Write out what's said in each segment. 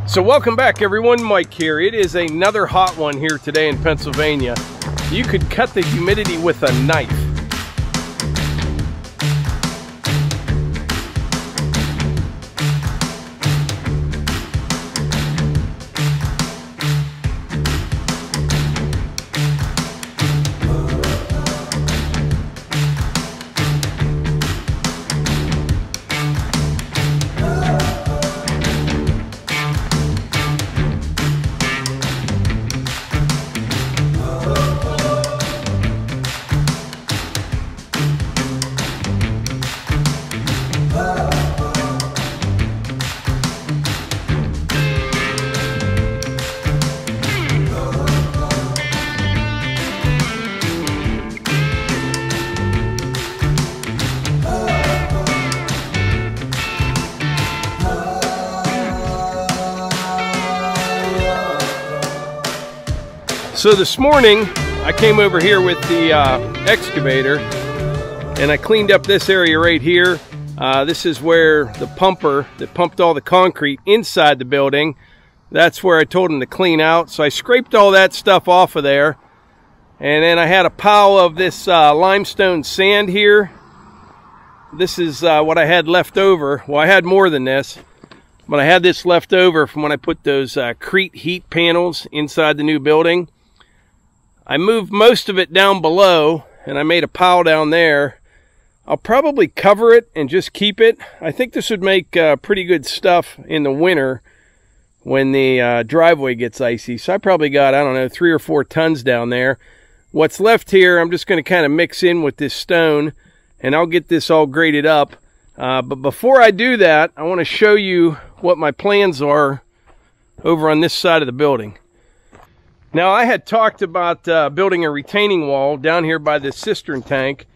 So welcome back everyone, Mike here. It is another hot one here today in Pennsylvania. You could cut the humidity with a knife. So this morning I came over here with the excavator and I cleaned up this area right here. This is where the pumper that pumped all the concrete inside the building, that's where I told him to clean out. So I scraped all that stuff off of there, and then I had a pile of this limestone sand here. This is what I had left over. Well, I had more than this, but I had this left over from when I put those Crete heat panels inside the new building. I moved most of it down below and I made a pile down there. I'll probably cover it and just keep it. I think this would make pretty good stuff in the winter when the driveway gets icy. So I probably got, I don't know, 3 or 4 tons down there. What's left here, I'm just going to kind of mix in with this stone and I'll get this all graded up. But before I do that, I want to show you what my plans are over on this side of the building. Now, I had talked about building a retaining wall down here by this cistern tank,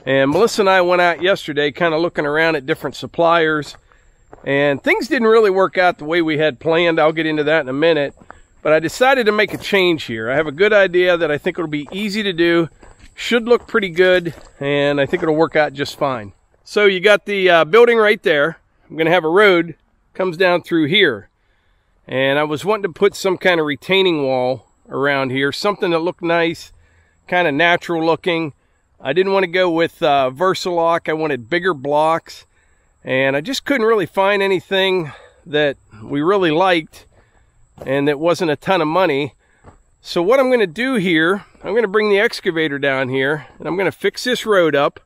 and Melissa and I went out yesterday kind of looking around at different suppliers, and things didn't really work out the way we had planned. I'll get into that in a minute, but I decided to make a change here. I have a good idea that I think it'll be easy to do, should look pretty good, and I think it'll work out just fine. So you got the building right there. I'm going to have a road comes down through here, and I was wanting to put some kind of retaining wall around here, something that looked nice, kind of natural looking. I didn't want to go with Versalock. I wanted bigger blocks, and I just couldn't really find anything that we really liked and that wasn't a ton of money. So what I'm going to do here, I'm going to bring the excavator down here and I'm going to fix this road up.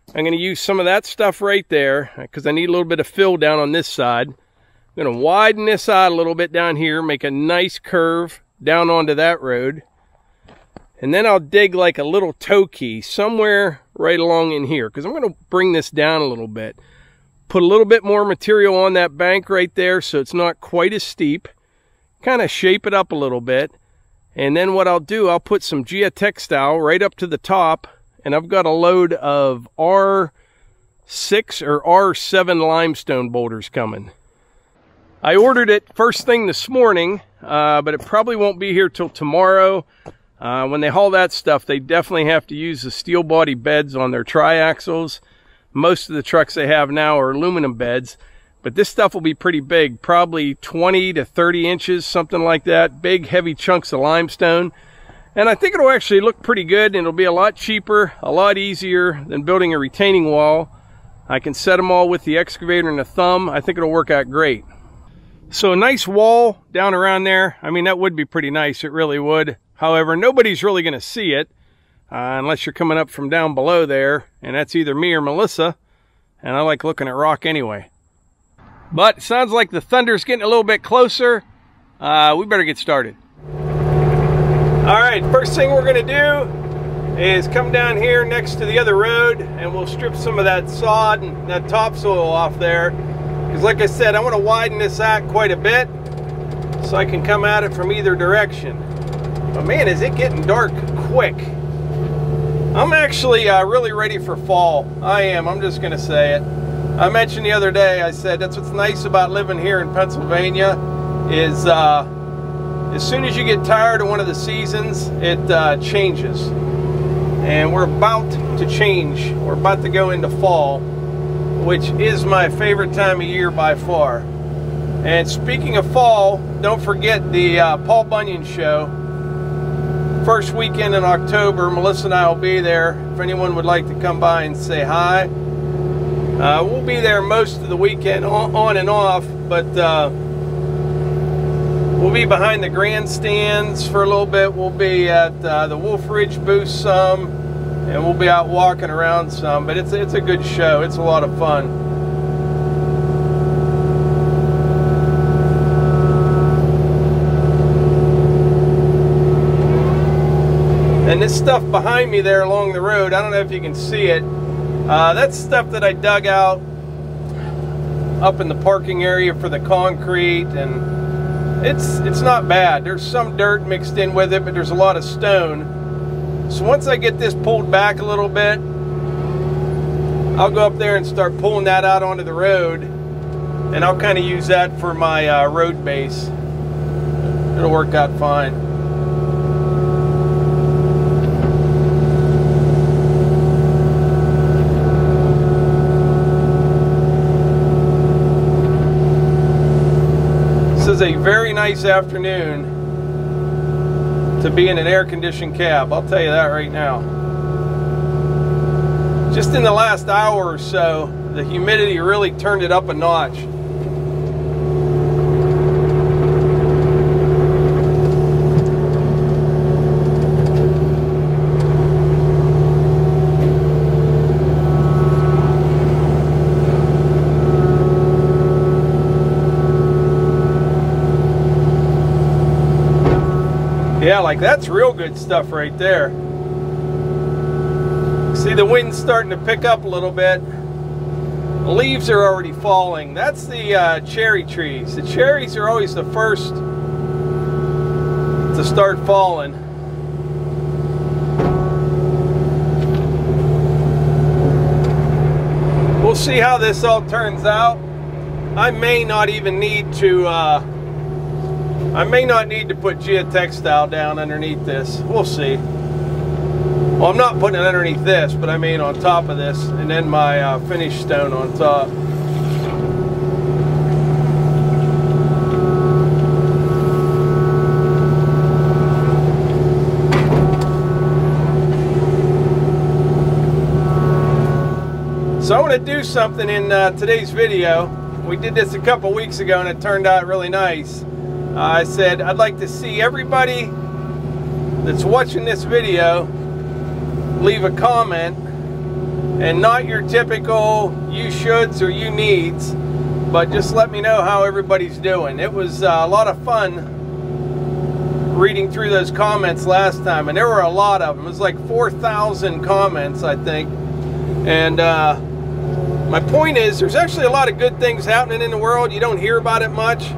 I'm going to use some of that stuff right there because I need a little bit of fill down on this side. I'm going to widen this out a little bit down here, make a nice curve down onto that road, and then I'll dig like a little toe key somewhere right along in here because I'm going to bring this down a little bit, put a little bit more material on that bank right there so it's not quite as steep, kind of shape it up a little bit, and then what I'll do, I'll put some geotextile right up to the top, and I've got a load of R6 or R7 limestone boulders coming. I ordered it first thing this morning, but it probably won't be here till tomorrow. When they haul that stuff, they definitely have to use the steel body beds on their triaxles. Most of the trucks they have now are aluminum beds, but this stuff will be pretty big, probably 20 to 30 inches, something like that. Big, heavy chunks of limestone. And I think it'll actually look pretty good, and it'll be a lot cheaper, a lot easier than building a retaining wall. I can set them all with the excavator and a thumb. I think it'll work out great. So a nice wall down around there. I mean, that would be pretty nice. It really would. However, nobody's really going to see it unless you're coming up from down below there. And that's either me or Melissa. And I like looking at rock anyway. But it sounds like the thunder's getting a little bit closer. We better get started. All right, first thing we're going to do is come down here next to the other road. And we'll strip some of that sod and that topsoil off there. Because like I said, I want to widen this out quite a bit so I can come at it from either direction. But man, is it getting dark quick. I'm actually really ready for fall. I am, I'm just going to say it. I mentioned the other day, I said that's what's nice about living here in Pennsylvania is as soon as you get tired of one of the seasons, it changes. And we're about to change. We're about to go into fall, which is my favorite time of year by far. And speaking of fall, don't forget the Paul Bunyan show. First weekend in October, Melissa and I will be there. If anyone would like to come by and say hi. We'll be there most of the weekend, on and off, but we'll be behind the grandstands for a little bit. We'll be at the Wolfe Ridge booth some, and we'll be out walking around some, but it's a good show. It's a lot of fun. And this stuff behind me there along the road, I don't know if you can see it. That's stuff that I dug out up in the parking area for the concrete, and it's not bad. There's some dirt mixed in with it, but there's a lot of stone. So once I get this pulled back a little bit, I'll go up there and start pulling that out onto the road, and I'll kind of use that for my road base. It'll work out fine. This is a very nice afternoon to be in an air-conditioned cab, I'll tell you that right now. Just in the last hour or so, the humidity really turned it up a notch. Yeah, like that's real good stuff right there. See, the wind's starting to pick up a little bit. The leaves are already falling. That's the cherry trees. The cherries are always the first to start falling. We'll see how this all turns out. I may not even need to put geotextile down underneath this. We'll see. Well, I'm not putting it underneath this, but I mean on top of this, and then my finished stone on top. So I want to do something in today's video. We did this a couple weeks ago and it turned out really nice. I said I'd like to see everybody that's watching this video leave a comment, and not your typical you shoulds or you needs, but just let me know how everybody's doing. It was a lot of fun reading through those comments last time, and there were a lot of them. It was like 4,000 comments, I think. And my point is, there's actually a lot of good things happening in the world. You don't hear about it much.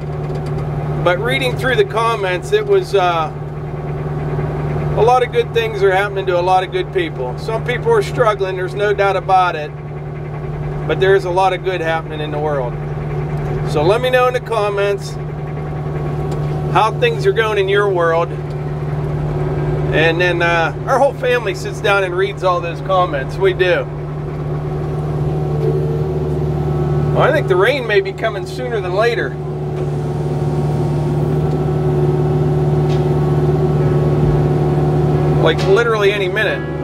But reading through the comments, it was a lot of good things are happening to a lot of good people. Some people are struggling, there's no doubt about it. But there's a lot of good happening in the world. So let me know in the comments how things are going in your world. And then our whole family sits down and reads all those comments. We do. Well, I think the rain may be coming sooner than later. Like literally any minute.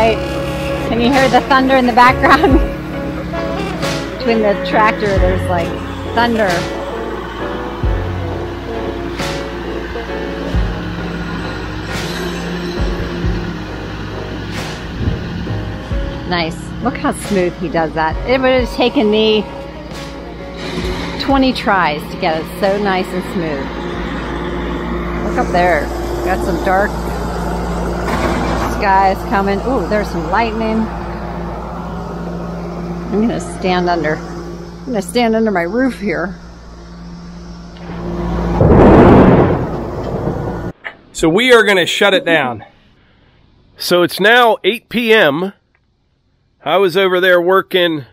right? Can you hear the thunder in the background? Between the tractor, there's like thunder. Nice. Look how smooth he does that. It would have taken me 20 tries to get it so nice and smooth. Look up there. Got some dark skies coming. Ooh, there's some lightning. I'm gonna stand under. I'm gonna stand under my roof here. So we are gonna shut it down. So it's now 8 p.m. I was over there working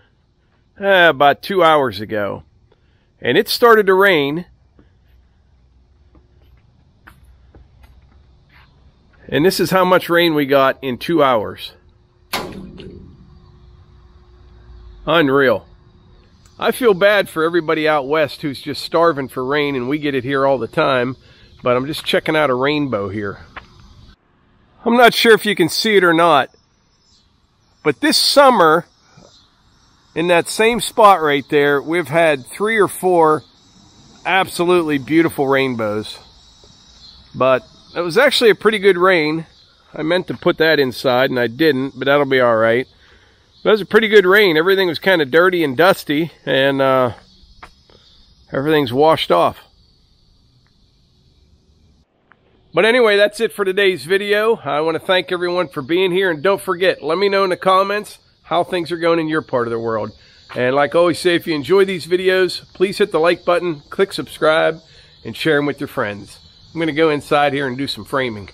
about 2 hours ago, and it started to rain. And this is how much rain we got in 2 hours. Unreal. I feel bad for everybody out west who's just starving for rain, and we get it here all the time, but I'm just checking out a rainbow here. I'm not sure if you can see it or not, but this summer, in that same spot right there, we've had 3 or 4 absolutely beautiful rainbows. But it was actually a pretty good rain. I meant to put that inside and I didn't, but that'll be all right. But it was a pretty good rain. Everything was kind of dirty and dusty, and everything's washed off. But anyway, that's it for today's video. I want to thank everyone for being here, and don't forget, let me know in the comments how things are going in your part of the world. And like I always say, if you enjoy these videos, please hit the like button, click subscribe, and share them with your friends. I'm going to go inside here and do some framing.